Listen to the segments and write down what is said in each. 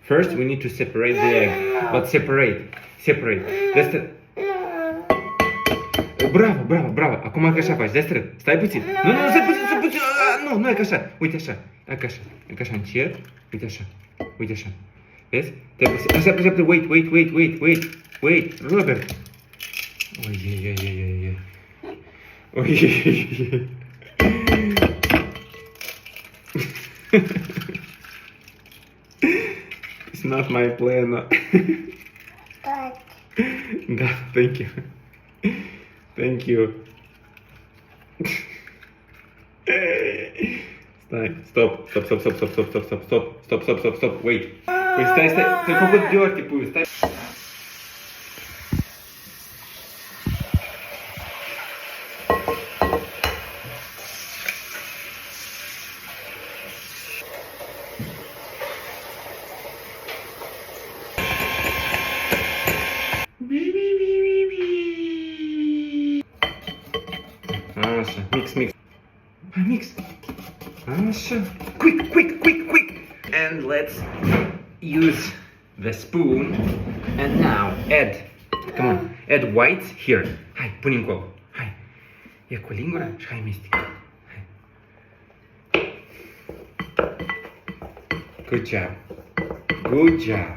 First, we need to separate the egg. But separate. Just... Bravo. Acum e că așa faci. Destre. Stai puțin. Nu, stai puțin. Nu e că așa. Uite așa. E că așa încet. Uite așa. Vezi? Așa, wait, Robert. Oi. It's not my plan. Da, thank you. Stai, stop. Wait, stai, te-ai făcut dirty, puiu, stai. Așa, mix. Așa. Quick. And let's use the spoon. And now add whites here. Hai, pune încolo. Hai. Ia cu lingura și hai mestecă. Hai. Good job. 1, 2.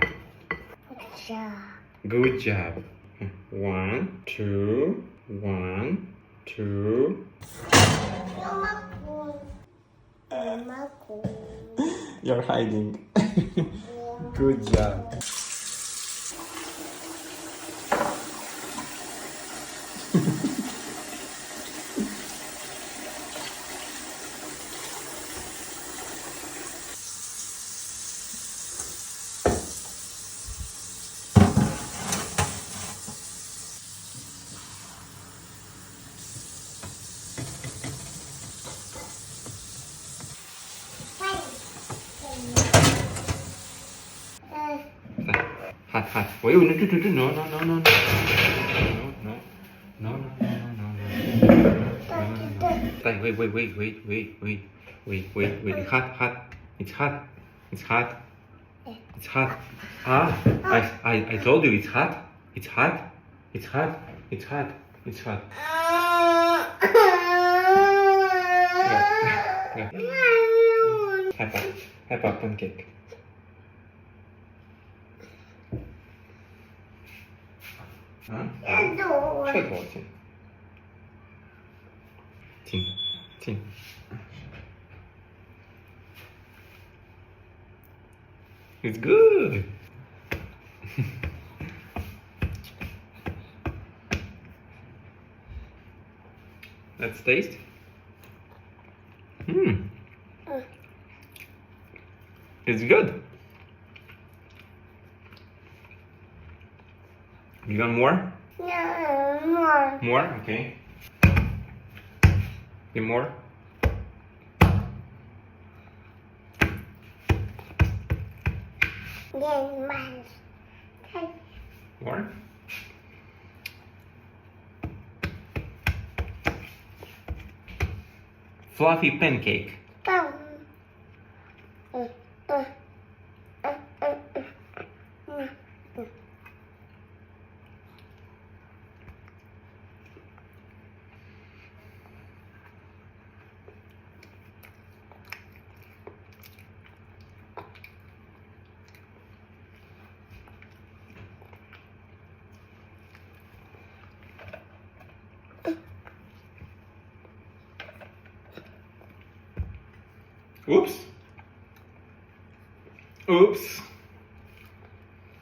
You're hiding. Good job. Hot. Wait, no. Wait. Hot. It's hot. I told you it's hot. Yeah. High five, Pancake. Ce faci? Țin. It's good. Let's taste. It's good. You want more? No, more. More? Okay. Get more? Then mine. More? Fluffy pancake. Oops.